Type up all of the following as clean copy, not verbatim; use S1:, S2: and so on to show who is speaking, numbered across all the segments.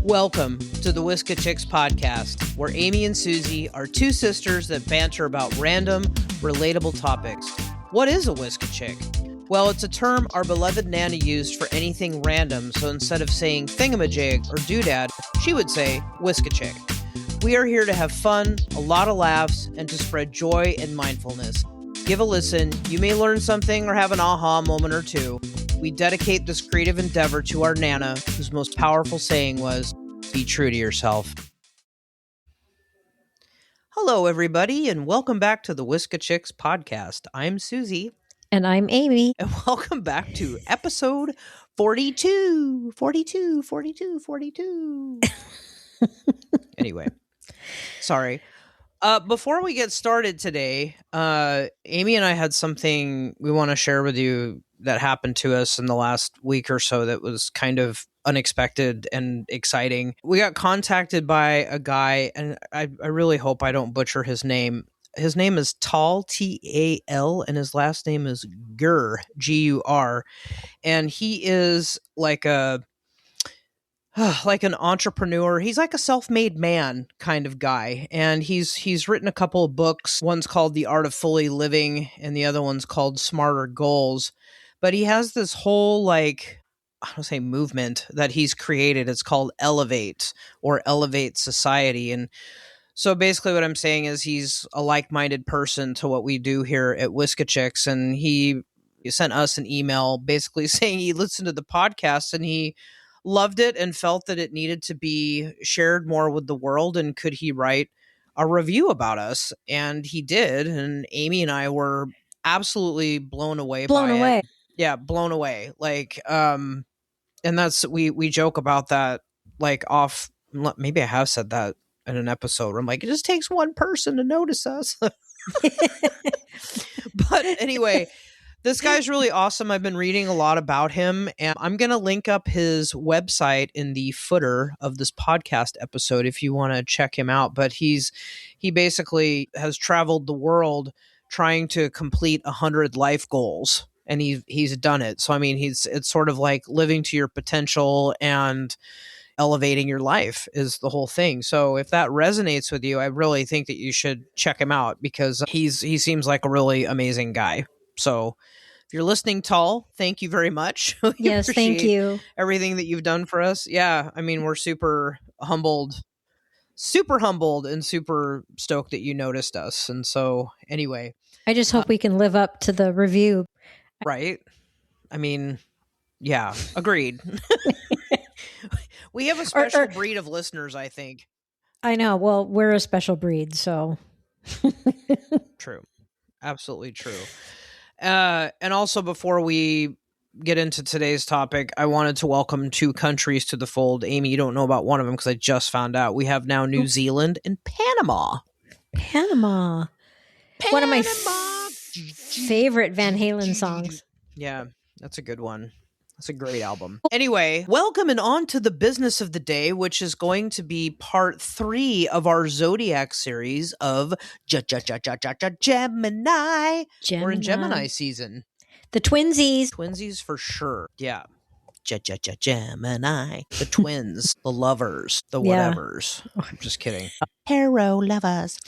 S1: Welcome to the Whiska Chicks podcast, where Amy and Suzie are two sisters that banter about random, relatable topics. What is a Whiska Chick? Well, it's a term our beloved Nana used for anything random, so instead of saying thingamajig or doodad, she would say Whiska Chick. We are here to have fun, a lot of laughs, and to spread joy and mindfulness. Give a listen. You may learn something or have an aha moment or two. We dedicate this creative endeavor to our Nana, whose most powerful saying was, be true to yourself. Hello, everybody, and welcome back to the Whiska Chicks podcast. I'm Suzie.
S2: And I'm Amy.
S1: And welcome back to episode 42. Anyway, sorry. Before we get started today, Amy and I had something we want to share with you that happened to us in the last week or so that was kind of unexpected and exciting. We got contacted by a guy, and I really hope I don't butcher his name. His name is Tal, T-A-L, and his last name is Gur, G-U-R. And he is like an entrepreneur. He's like a self-made man kind of guy. And he's written a couple of books. One's called The Art of Fully Living, and the other one's called Smarter Goals. But he has this whole movement that he's created. It's called Elevate, or Elevate Society. And so basically what I'm saying is he's a like-minded person to what we do here at Whiska Chicks. And he sent us an email basically saying he listened to the podcast and he loved it and felt that it needed to be shared more with the world. And could he write a review about us? And he did. And Amy and I were absolutely blown away by it. Yeah, blown away. And that's, we joke about that, like off, maybe I have said that in an episode where I'm like, it just takes one person to notice us. But anyway, this guy's really awesome. I've been reading a lot about him, and I'm going to link up his website in the footer of this podcast episode if you want to check him out. But he basically has traveled the world trying to complete 100 life goals, and he's done it. So I mean, it's sort of like living to your potential and elevating your life is the whole thing. So if that resonates with you, I really think that you should check him out because he seems like a really amazing guy. So if you're listening, Tal, thank you very much.
S2: Yes, thank you.
S1: Everything that you've done for us. Yeah, I mean, we're super humbled and super stoked that you noticed us. And so anyway.
S2: I just hope we can live up to the review.
S1: Right? I mean, yeah, agreed. We have a special breed of listeners, I think.
S2: I know. Well, we're a special breed, so.
S1: True. Absolutely true. And also, before we get into today's topic, I wanted to welcome two countries to the fold. Amy, you don't know about one of them because I just found out. We have now New Zealand and Panama.
S2: Panama. One of my favorite Van Halen songs.
S1: Yeah, that's a good one. That's a great album. Anyway, welcome and on to the business of the day, which is going to be part 3 of our Zodiac series of Gemini. We're in Gemini season.
S2: The twinsies.
S1: Twinsies for sure. Yeah. Gemini. The twins. The lovers. The whatevers. Yeah. I'm just kidding. Hero lovers.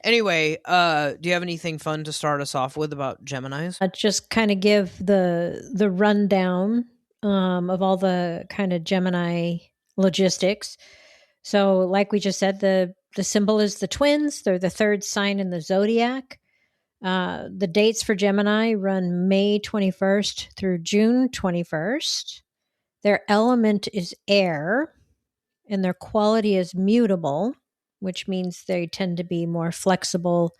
S1: Anyway, do you have anything fun to start us off with about Geminis?
S2: I'll just kind of give the rundown of all the kind of Gemini logistics. So like we just said, the symbol is the twins. They're the third sign in the Zodiac. The dates for Gemini run May 21st through June 21st. Their element is air, and their quality is mutable, which means they tend to be more flexible.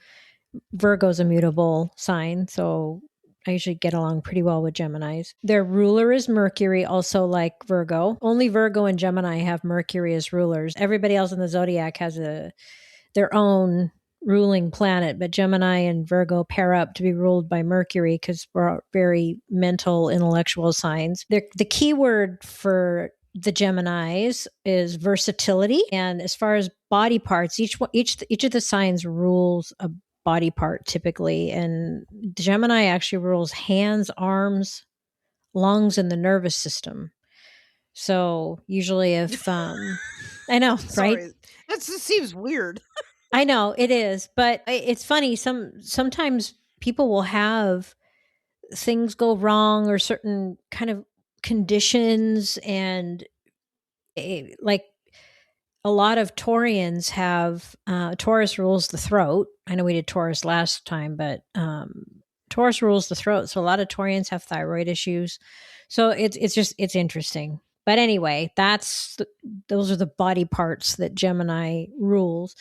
S2: Virgo's a mutable sign, so I usually get along pretty well with Geminis. Their ruler is Mercury, also like Virgo. Only Virgo and Gemini have Mercury as rulers. Everybody else in the Zodiac has their own ruling planet, but Gemini and Virgo pair up to be ruled by Mercury because we're very mental, intellectual signs. The key word for the Geminis is versatility. And as far as body parts, each of the signs rules a body part typically. And Gemini actually rules hands, arms, lungs, and the nervous system. So usually if I know, right?
S1: Sorry, that just seems weird.
S2: I know it is, but it's funny. Sometimes people will have things go wrong or certain kind of conditions, and like a lot of Taurians have Taurus rules the throat. I know we did Taurus last time, but Taurus rules the throat. So a lot of Taurians have thyroid issues. So it's interesting. But anyway, those are the body parts that Gemini rules.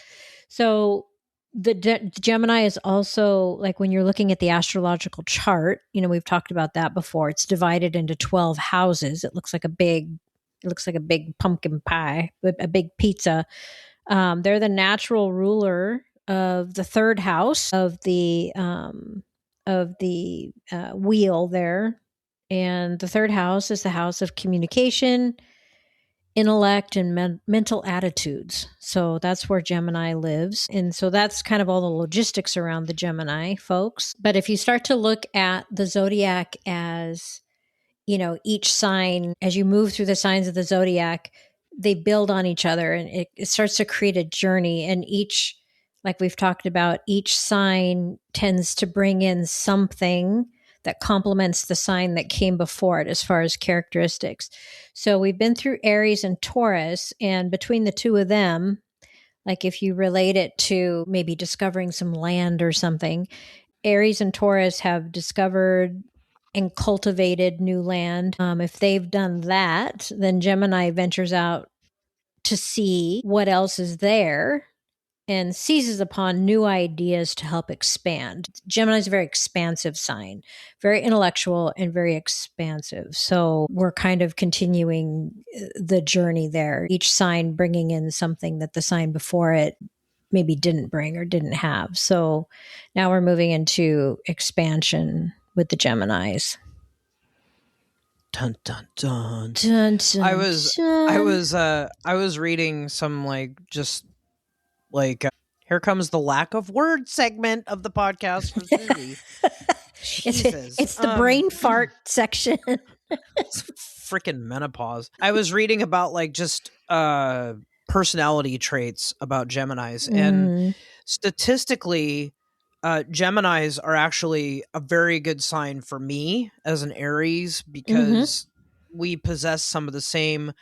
S2: So the Gemini is also, like, when you're looking at the astrological chart, we've talked about that before. It's divided into 12 houses. It looks like a big pumpkin pie, a big pizza. They're the natural ruler of the third house of the wheel there, and the third house is the house of communication, intellect, and mental attitudes. So that's where Gemini lives, and so that's kind of all the logistics around the Gemini folks. But if you start to look at the zodiac as each sign, as you move through the signs of the zodiac, they build on each other, and it starts to create a journey. And like we've talked about, each sign tends to bring in something that complements the sign that came before it as far as characteristics. So we've been through Aries and Taurus, and between the two of them, like if you relate it to maybe discovering some land or something, Aries and Taurus have discovered and cultivated new land. If they've done that, then Gemini ventures out to see what else is there and seizes upon new ideas to help expand. Gemini is a very expansive sign, very intellectual and very expansive. So we're kind of continuing the journey there, each sign bringing in something that the sign before it maybe didn't bring or didn't have. So now we're moving into expansion with the Geminis.
S1: Dun dun dun.
S2: Dun, dun,
S1: I was reading some here comes the lack of word segment of the podcast for Susie. Jesus.
S2: It's the brain fart section.
S1: It's freaking menopause. I was reading about just personality traits about Geminis, and statistically, Geminis are actually a very good sign for me as an Aries, because we possess some of the same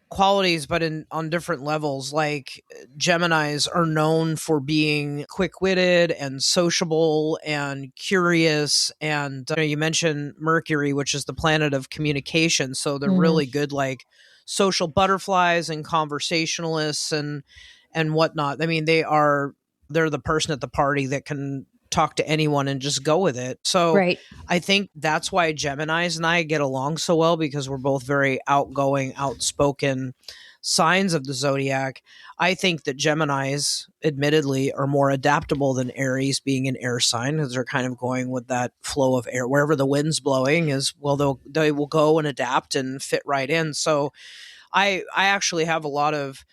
S1: qualities, but on different levels. Like, Geminis are known for being quick-witted and sociable and curious, and you mentioned Mercury, which is the planet of communication, so they're really good, like, social butterflies and conversationalists and whatnot. I mean, they're the person at the party that can talk to anyone and just go with it. So
S2: right.
S1: I think that's why Geminis and I get along so well, because we're both very outgoing, outspoken signs of the zodiac. I think that Geminis, admittedly, are more adaptable than Aries, being an air sign, because they're kind of going with that flow of air. Wherever the wind's blowing is, well, they will go and adapt and fit right in. So I actually have a lot of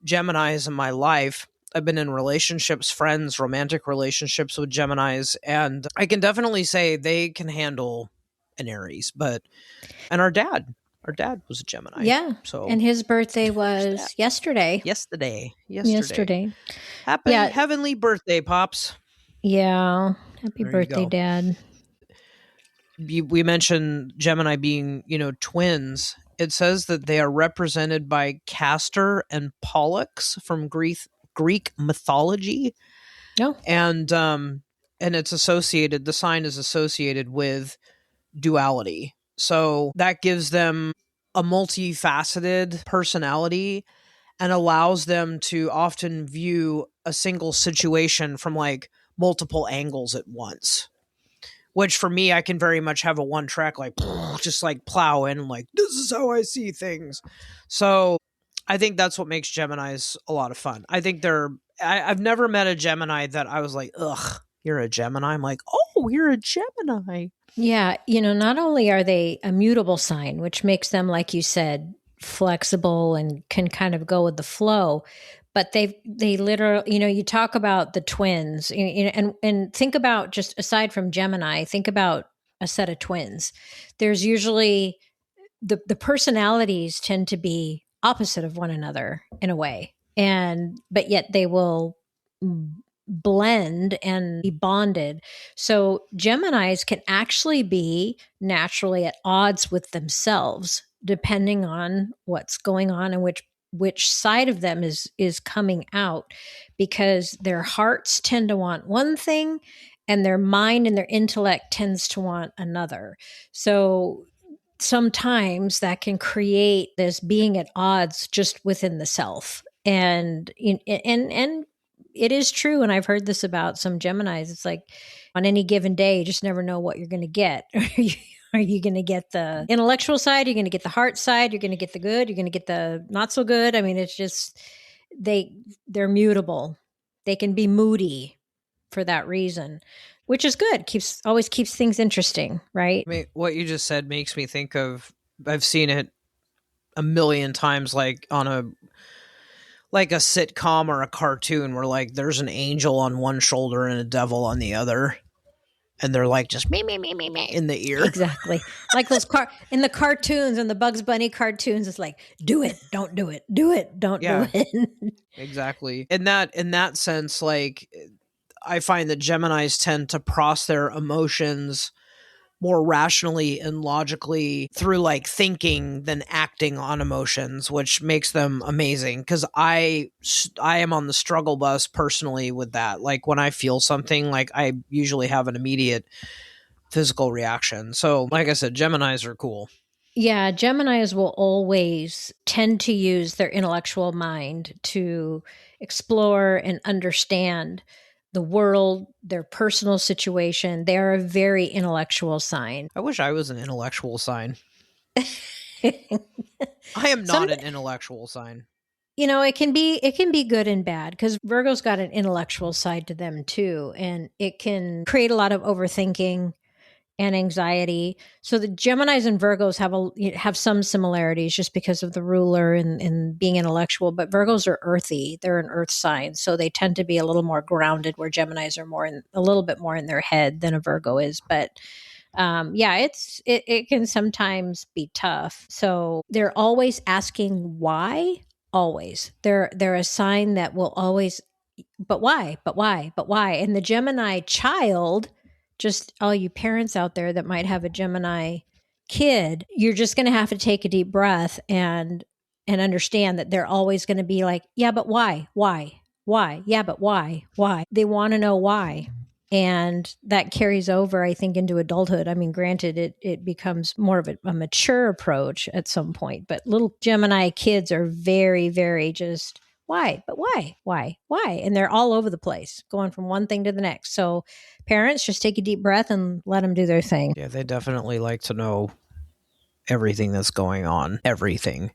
S1: Geminis in my life. I've been in relationships, friends, romantic relationships with Geminis, and I can definitely say they can handle an Aries. And our dad was a Gemini.
S2: Yeah.
S1: So,
S2: and his birthday was yesterday.
S1: Yesterday. Happy heavenly birthday, Pops.
S2: Yeah. Happy birthday, Dad.
S1: We mentioned Gemini being, twins. It says that they are represented by Castor and Pollux from Greek mythology.
S2: Oh.
S1: And it's associated, the sign is associated with duality. So that gives them a multifaceted personality and allows them to often view a single situation from multiple angles at once. Which for me, I can very much have a one track, just plow in, this is how I see things. So I think that's what makes Geminis a lot of fun. I think I've never met a Gemini that I was like, ugh, you're a Gemini. I'm like, oh, you're a Gemini.
S2: Yeah. Not only are they a mutable sign, which makes them, like you said, flexible and can kind of go with the flow, but they literally, you talk about the twins, and think about, just aside from Gemini, think about a set of twins. There's usually the personalities tend to be opposite of one another in a way, and but yet they will blend and be bonded. So Geminis can actually be naturally at odds with themselves depending on what's going on and which side of them is coming out, because their hearts tend to want one thing and their mind and their intellect tends to want another. So sometimes that can create this being at odds just within the self. And it is true, and I've heard this about some Geminis. It's like on any given day, you just never know what you're going to get. Are you going to get the intellectual side? You're going to get the heart side. You're going to get the good. You're going to get the not so good. I mean, it's just they're mutable. They can be moody for that reason, which is good. Always keeps things interesting, right?
S1: I mean, what you just said makes me think of, I've seen it a million times, like on a sitcom or a cartoon where like there's an angel on one shoulder and a devil on the other, and they're like just me in the ear.
S2: Exactly. Like those in the cartoons and the Bugs Bunny cartoons, it's like, do it, don't do it, do it, don't do it.
S1: Exactly. In that sense, like I find that Geminis tend to process their emotions more rationally and logically through like thinking than acting on emotions, which makes them amazing. Because I am on the struggle bus personally with that. Like when I feel something, like I usually have an immediate physical reaction. So like I said, Geminis are cool.
S2: Yeah, Geminis will always tend to use their intellectual mind to explore and understand the world, their personal situation. They are a very intellectual sign.
S1: I wish I was an intellectual sign. I am not an intellectual sign.
S2: You know, it can be good and bad, because Virgo's got an intellectual side to them too, and it can create a lot of overthinking and anxiety. So the Geminis and Virgos have some similarities just because of the ruler and being intellectual, but Virgos are earthy. They're an earth sign, so they tend to be a little more grounded, where Geminis are a little bit more in their head than a Virgo is. But yeah, it can sometimes be tough. So they're always asking why. Always, they're a sign that will always, but why, but why, but why. And the Gemini child, just all you parents out there that might have a Gemini kid, you're just going to have to take a deep breath and understand that they're always going to be like, yeah, but why, yeah, but why. They want to know why. And that carries over, I think, into adulthood. I mean, granted, it becomes more of a mature approach at some point, but little Gemini kids are very, very just why, but why, and they're all over the place, going from one thing to the next. So parents, just take a deep breath and let them do their thing.
S1: Yeah, they definitely like to know everything that's going on. Everything.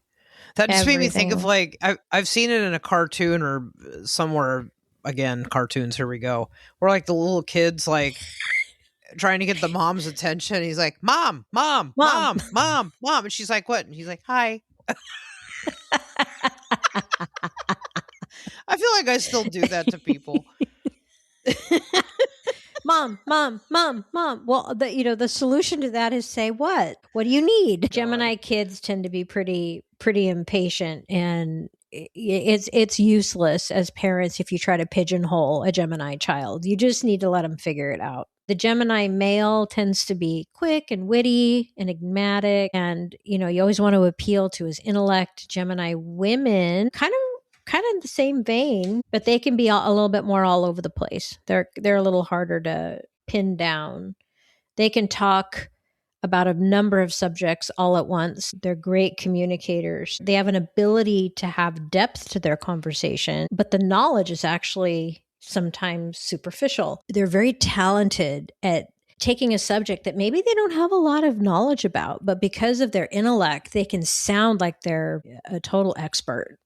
S1: That just made me think of like I've seen it in a cartoon or somewhere. Again, cartoons, here we go, where like the little kids like trying to get the mom's attention. He's like, mom, and she's like, what? And he's like, hi. I feel like I still do that to people.
S2: Mom. Well, the solution to that is say what do you need? God. Gemini kids tend to be pretty impatient, and it's useless as parents if you try to pigeonhole a Gemini child. You just need to let them figure it out. The Gemini male tends to be quick and witty, enigmatic, and you always want to appeal to his intellect. Gemini women kind of in the same vein, but they can be a little bit more all over the place. They're a little harder to pin down. They can talk about a number of subjects all at once. They're great communicators. They have an ability to have depth to their conversation, but the knowledge is actually sometimes superficial. They're very talented at taking a subject that maybe they don't have a lot of knowledge about, but because of their intellect, they can sound like they're a total expert.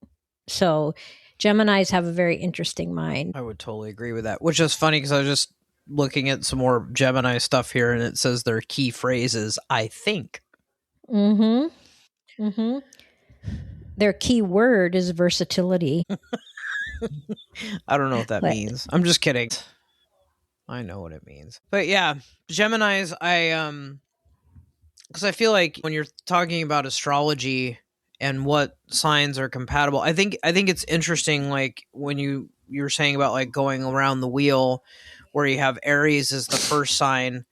S2: So Geminis have a very interesting mind.
S1: I would totally agree with that, which is funny because I was just looking at some more Gemini stuff here, and it says their key phrases, I think.
S2: Their key word is versatility.
S1: I don't know what that means. I'm just kidding. I know what it means. But yeah, Geminis, because I feel like when you're talking about astrology and what signs are compatible, I think it's interesting. Like when you're saying about like going around the wheel, where you have Aries as the first sign,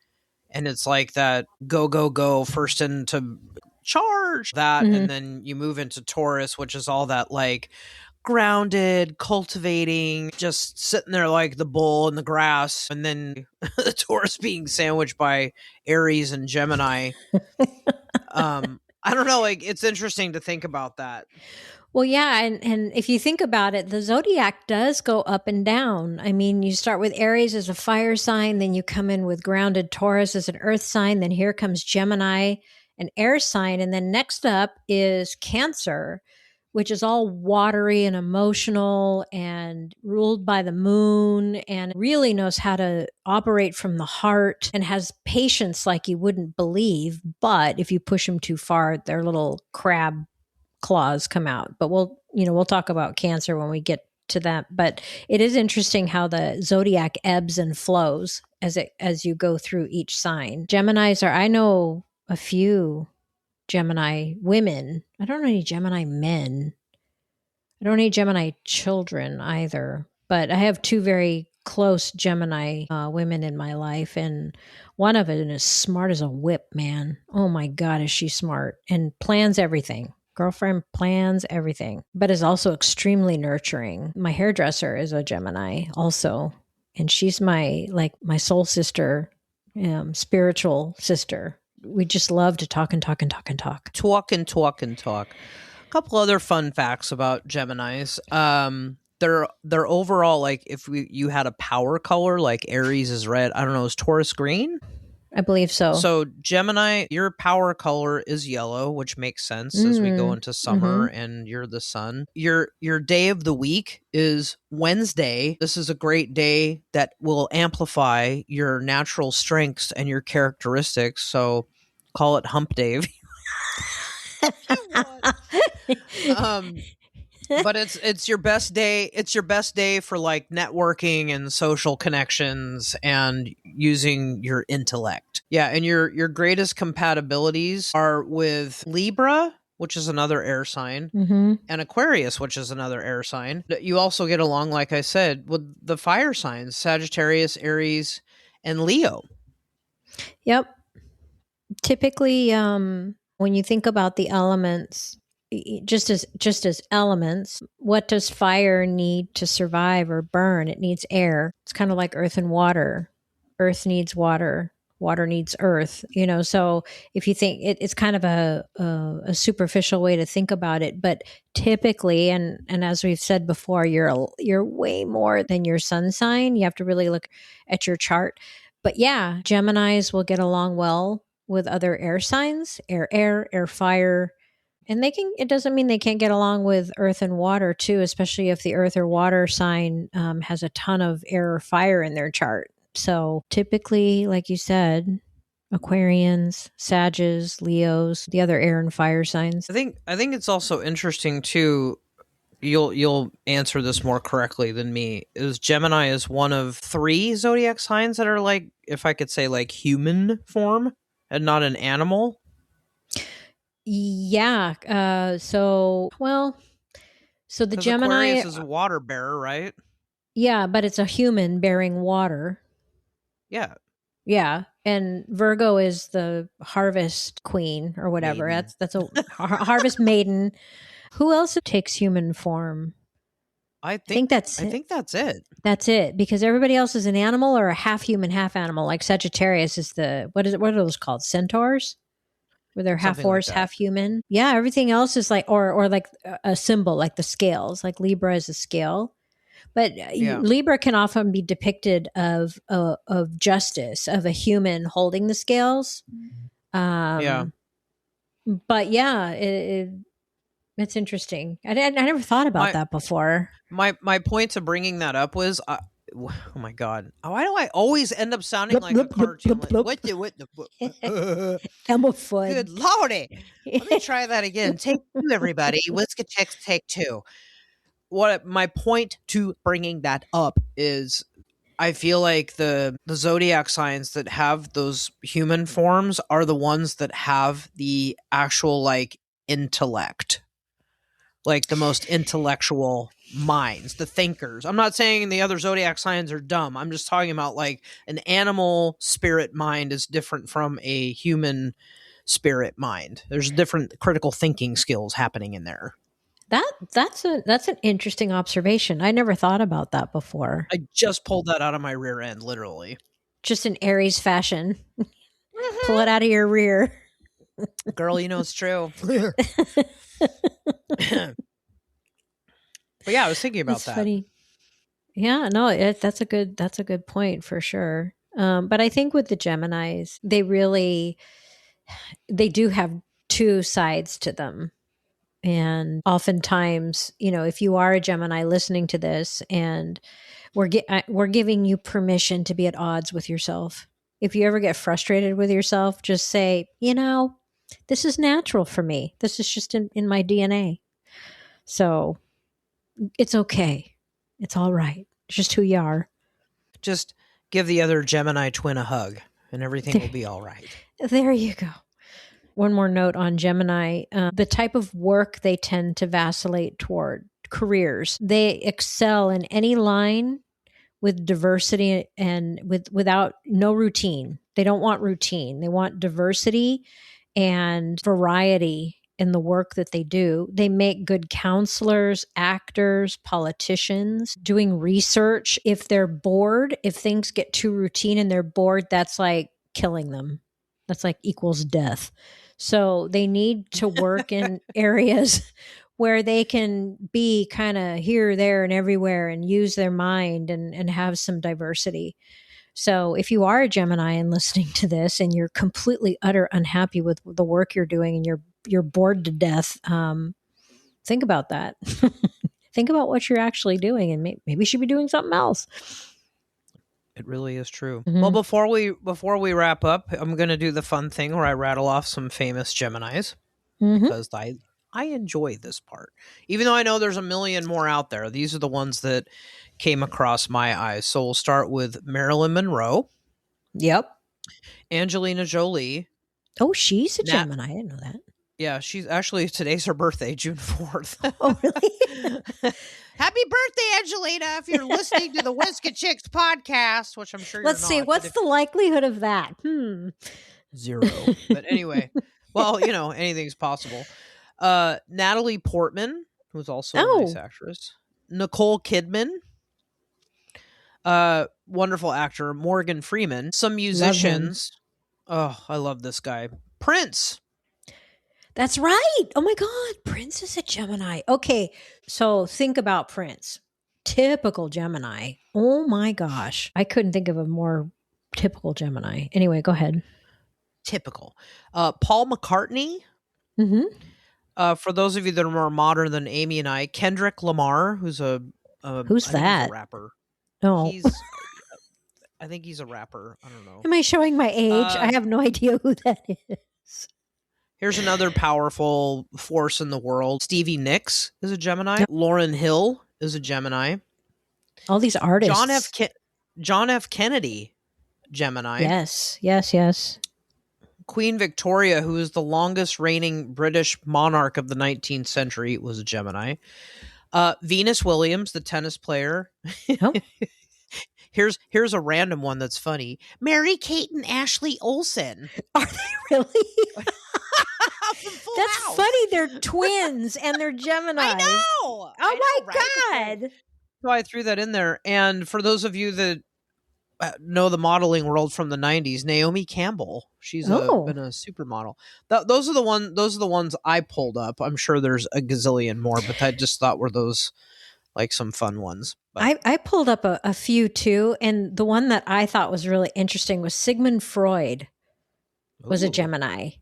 S1: and it's like that go go go first into charge that, and
S2: Mhm.
S1: then you move into Taurus, which is all that like grounded, cultivating, just sitting there like the bull in the grass, and then the Taurus being sandwiched by Aries and Gemini. I don't know, like it's interesting to think about that.
S2: Well, yeah, and if you think about it, the zodiac does go up and down. I mean, you start with Aries as a fire sign, then you come in with grounded Taurus as an earth sign, then here comes Gemini, an air sign, and then next up is Cancer, which is all watery and emotional and ruled by the moon and really knows how to operate from the heart and has patience like you wouldn't believe. But if you push them too far, their little crab claws come out. But we'll talk about Cancer when we get to that. But it is interesting how the zodiac ebbs and flows as you go through each sign. Geminis are, I know a few Gemini women. I don't know any Gemini men. I don't know any Gemini children either. But I have two very close Gemini women in my life, and one of it is smart as a whip, man. Oh my God, is she smart and plans everything. Girlfriend plans everything, but is also extremely nurturing. My hairdresser is a Gemini also, and she's my soul sister, spiritual sister. We just love to talk and talk and talk and talk.
S1: Talk and talk and talk. A couple other fun facts about Geminis. They're overall like if you had a power color, like Aries is red. I don't know, is Taurus green?
S2: I believe so.
S1: So Gemini, your power color is yellow, which makes sense as we go
S2: Mm.
S1: into summer
S2: Mm-hmm.
S1: and you're the sun. Your day of the week is Wednesday. This is a great day that will amplify your natural strengths and your characteristics. So call it hump day if you want. Um but it's your best day. It's your best day for like networking and social connections and using your intellect. Yeah, and your greatest compatibilities are with Libra, which is another air sign,
S2: Mm-hmm.
S1: and Aquarius, which is another air sign. You also get along, like I said, with the fire signs, Sagittarius, Aries, and Leo.
S2: Yep. Typically, when you think about the elements, just as elements, what does fire need to survive or burn? It needs air. It's kind of like earth and water. Earth needs water. Water needs earth. So if you think it's kind of a superficial way to think about it, but typically, and as we've said before, you're way more than your sun sign. You have to really look at your chart. But yeah, Geminis will get along well with other air signs, air, fire. And it doesn't mean they can't get along with earth and water too, especially if the earth or water sign has a ton of air or fire in their chart. So typically, like you said, Aquarians, Sages, Leos, the other air and fire signs.
S1: I think it's also interesting too. You'll answer this more correctly than me. Is Gemini is one of 3 zodiac signs that are like, if I could say, like human form and not an animal.
S2: Yeah. So the
S1: Because
S2: Gemini,
S1: Aquarius is a water bearer, right?
S2: yeah, but it's a human bearing water.
S1: Yeah,
S2: Yeah, and Virgo is the harvest queen or whatever.
S1: maiden.
S2: That's a harvest maiden. Who else takes human form?
S1: I
S2: I
S1: think
S2: think that's
S1: I
S2: it.
S1: think that's it.
S2: That's it, because everybody else is an animal or a half human, half animal. Like Sagittarius is the what is it? What are those called? Centaurs, where they're half
S1: Something like
S2: horse,
S1: that.
S2: half human. Yeah, everything else is like or like a symbol, like the scales. Like Libra is a scale. But
S1: Yeah,
S2: Libra can often be depicted of justice, of a human holding the scales.
S1: yeah.
S2: Um, but yeah, it's interesting. I never thought about
S1: My
S2: that before.
S1: my point to bringing that up was, oh my god, why do I always end up sounding
S2: Blip,
S1: like a
S2: blip, blip,
S1: cartoon?
S2: blip,
S1: Like
S2: blip.
S1: what the
S2: Elmo Fudd.
S1: good lordy. Let me try that again. Take 2, everybody. Whiskey checks, take 2. What my point to bringing that up is I feel like the zodiac signs that have those human forms are the ones that have the actual like intellect, like the most intellectual minds, the thinkers. I'm not saying the other zodiac signs are dumb. I'm just talking about like an animal spirit mind is different from a human spirit mind. There's different critical thinking skills happening in there.
S2: That's an interesting observation. I never thought about that before.
S1: I just pulled that out of my rear end, literally.
S2: Just in Aries fashion. Pull it out of your rear.
S1: Girl, you know it's true. But yeah, I was thinking about
S2: That's
S1: that.
S2: funny. Yeah, no, that's a good point for sure. But I think with the Geminis, they do have two sides to them. And oftentimes, if you are a Gemini listening to this, and we're giving you permission to be at odds with yourself. If you ever get frustrated with yourself, just say, this is natural for me. This is just in my DNA. So it's okay. It's all right. It's just who you are.
S1: Just give the other Gemini twin a hug and everything will be all right.
S2: There you go. One more note on Gemini. The type of work they tend to vacillate toward, careers. They excel in any line with diversity and without no routine. They don't want routine. They want diversity and variety in the work that they do. They make good counselors, actors, politicians, doing research. If they're bored, if things get too routine and they're bored, that's like killing them. That's like equals death. So they need to work in areas where they can be kind of here, there, and everywhere and use their mind and have some diversity. So if you are a Gemini and listening to this and you're completely utter unhappy with the work you're doing and you're bored to death, think about that. Think about what you're actually doing, and maybe you should be doing something else.
S1: It really is true.
S2: Mm-hmm.
S1: Well, before we wrap up, I'm going to do the fun thing where I rattle off some famous Geminis because I enjoy this part. Even though I know there's a million more out there, these are the ones that came across my eyes. So we'll start with Marilyn Monroe.
S2: Yep.
S1: Angelina Jolie.
S2: Oh, she's a Gemini. I didn't know that.
S1: Yeah, she's actually, today's her birthday, June 4th.
S2: Oh, really?
S1: Happy birthday, Angelina, if you're listening to the Whiskey Chicks podcast, which I'm sure
S2: Let's see. What's the likelihood of that?
S1: 0. But anyway, well, anything's possible. Natalie Portman, who's also a nice actress. Nicole Kidman. Wonderful actor. Morgan Freeman. Some musicians. Oh, I love this guy. Prince.
S2: That's right. Oh my God. Prince is a Gemini. Okay. So think about Prince. Typical Gemini. Oh my gosh. I couldn't think of a more typical Gemini. Anyway, go ahead.
S1: Typical. Paul McCartney. For those of you that are more modern than Amy and I, Kendrick Lamar, who's
S2: who's that?
S1: He's a rapper.
S2: Oh.
S1: I think he's a rapper. I don't know.
S2: Am I showing my age? I have no idea who that is.
S1: Here's another powerful force in the world. Stevie Nicks is a Gemini. Yep. Lauryn Hill is a Gemini.
S2: All these artists.
S1: John F. Kennedy, Gemini.
S2: Yes.
S1: Queen Victoria, who is the longest reigning British monarch of the 19th century, was a Gemini. Venus Williams, the tennis player. Oh. Here's a random one that's funny. Mary-Kate and Ashley Olsen.
S2: Are they really? That's
S1: House.
S2: Funny. They're twins and they're Gemini.
S1: I know.
S2: Oh my God.
S1: So I threw that in there. And for those of you that know the modeling world from the 90s, Naomi Campbell. She's been a supermodel. Those are the ones I pulled up. I'm sure there's a gazillion more, but I just thought were those like some fun ones. But
S2: I pulled up a few too, and the one that I thought was really interesting was Sigmund Freud was a Gemini.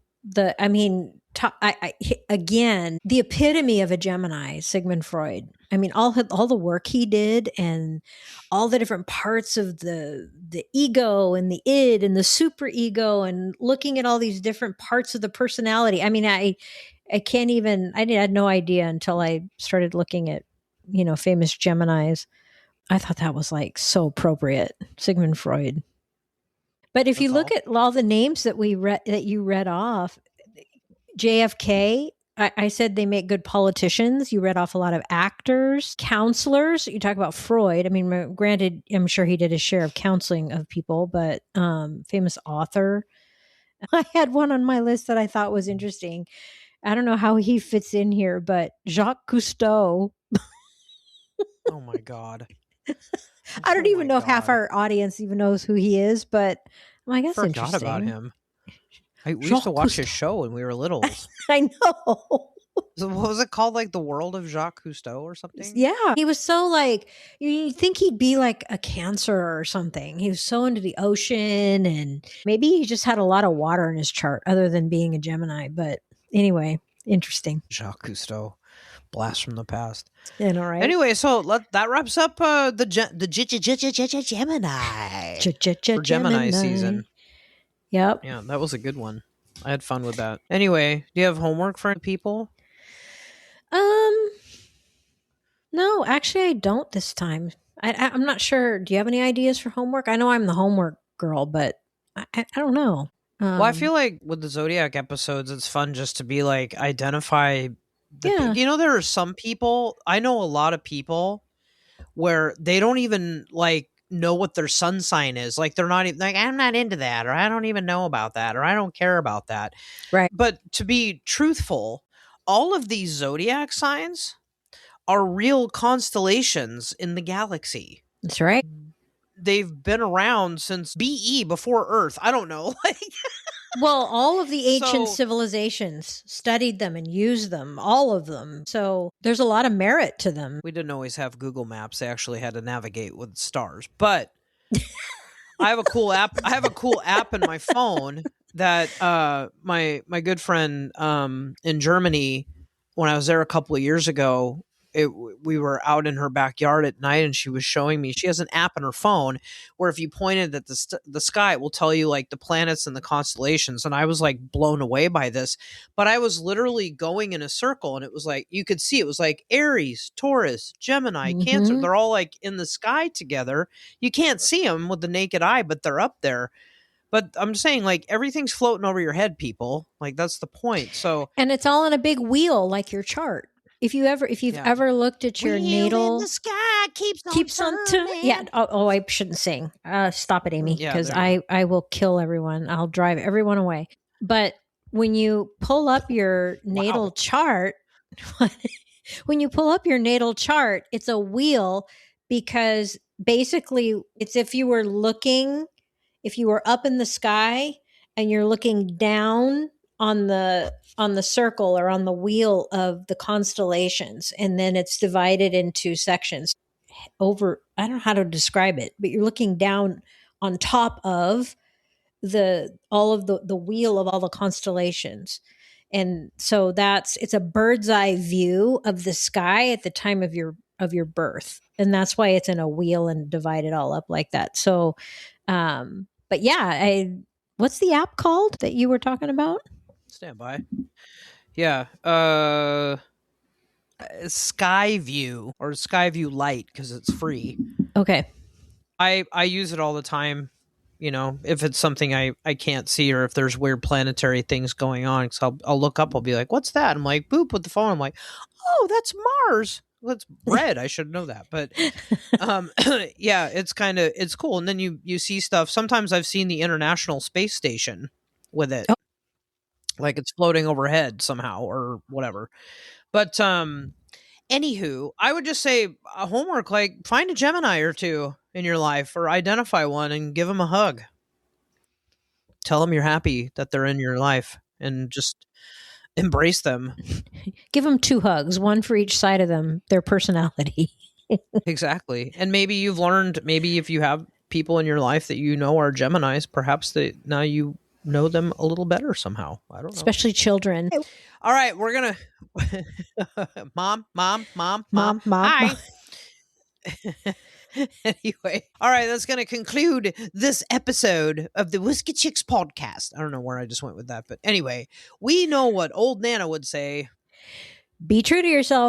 S2: Again, the epitome of a Gemini, Sigmund Freud. I mean, all the work he did and all the different parts of the ego and the id and the super ego and looking at all these different parts of the personality. I mean, I had no idea until I started looking at, famous Geminis. I thought that was like so appropriate. Sigmund Freud. But if you look at all the names that you read off, JFK, I said they make good politicians. You read off a lot of actors, counselors. You talk about Freud. I mean, granted, I'm sure he did his share of counseling of people, but famous author. I had one on my list that I thought was interesting. I don't know how he fits in here, but Jacques Cousteau.
S1: Oh my God.
S2: I don't even know if half our audience even knows who he is, but I guess
S1: forgot
S2: interesting.
S1: about him. We used to watch his show when we were littles.
S2: I know.
S1: So what was it called? Like The World of Jacques Cousteau or something?
S2: Yeah. He was so like, you'd think he'd be like a Cancer or something. He was so into the ocean, and maybe he just had a lot of water in his chart other than being a Gemini. But anyway, interesting.
S1: Jacques Cousteau. Blast from the past.
S2: Yeah, all right.
S1: Anyway, so that wraps up the Gemini for Gemini season.
S2: Yep.
S1: Yeah, that was a good one. I had fun with that. Anyway, do you have homework for people?
S2: No, actually, I don't this time. I'm not sure. Do you have any ideas for homework? I know I'm the homework girl, but I don't know.
S1: Well, I feel like with the Zodiac episodes, it's fun just to be like identify. You know, there are some people, I know a lot of people where they don't even like know what their sun sign is. Like they're not even like, I'm not into that, or I don't even know about that, or I don't care about that.
S2: Right.
S1: But to be truthful, all of these Zodiac signs are real constellations in the galaxy.
S2: That's right.
S1: They've been around since BE, before Earth. I don't know.
S2: Well, all of the ancient civilizations studied them and used them, all of them. So there's a lot of merit to them.
S1: We didn't always have Google Maps. They actually had to navigate with stars. But I have a cool app. I have a cool app in my phone that my good friend in Germany, when I was there a couple of years ago, we were out in her backyard at night, and she was showing me. She has an app on her phone where if you pointed at the sky, it will tell you like the planets and the constellations. And I was like blown away by this. But I was literally going in a circle, and it was like you could see it was like Aries, Taurus, Gemini, Cancer. They're all like in the sky together. You can't see them with the naked eye, but they're up there. But I'm saying, like, everything's floating over your head, people. Like, that's the point. So,
S2: and it's all in a big wheel, like your chart. If you've ever looked at your natal,
S1: in the sky keeps on turning.
S2: Yeah. Oh, I shouldn't sing. Stop it, Amy, because I will kill everyone. I'll drive everyone away. But when you pull up your natal chart, when you pull up your natal chart, it's a wheel, because basically it's if you were up in the sky and you're looking down on the circle or on the wheel of the constellations, and then it's divided into sections over, I don't know how to describe it, but you're looking down on top of the wheel of all the constellations. And so it's a bird's eye view of the sky at the time of your birth. And that's why it's in a wheel and divided all up like that. So but yeah, what's the app called that you were talking about?
S1: Stand by. Yeah. Skyview or Skyview Lite, because it's free.
S2: Okay.
S1: I use it all the time. You know, if it's something I can't see, or if there's weird planetary things going on, because I'll look up, I'll be like, what's that? I'm like, boop, with the phone. I'm like, oh, that's Mars. Well, it's red. I should know that. But yeah, it's cool. And then you see stuff. Sometimes I've seen the International Space Station with it. Oh. Like it's floating overhead somehow or whatever. But anywho, I would just say homework, like find a Gemini or two in your life, or identify one and give them a hug. Tell them you're happy that they're in your life and just embrace them.
S2: Give them 2 hugs, one for each side of them, their personality.
S1: Exactly. And maybe you've learned, maybe if you have people in your life that you know are Geminis, perhaps now you know them a little better somehow. I don't know.
S2: Especially children.
S1: All right, we're going to mom. Hi. Anyway, all right, that's going to conclude this episode of the Whiskey Chicks podcast. I don't know where I just went with that, but anyway, we know what old Nana would say.
S2: Be true to yourself.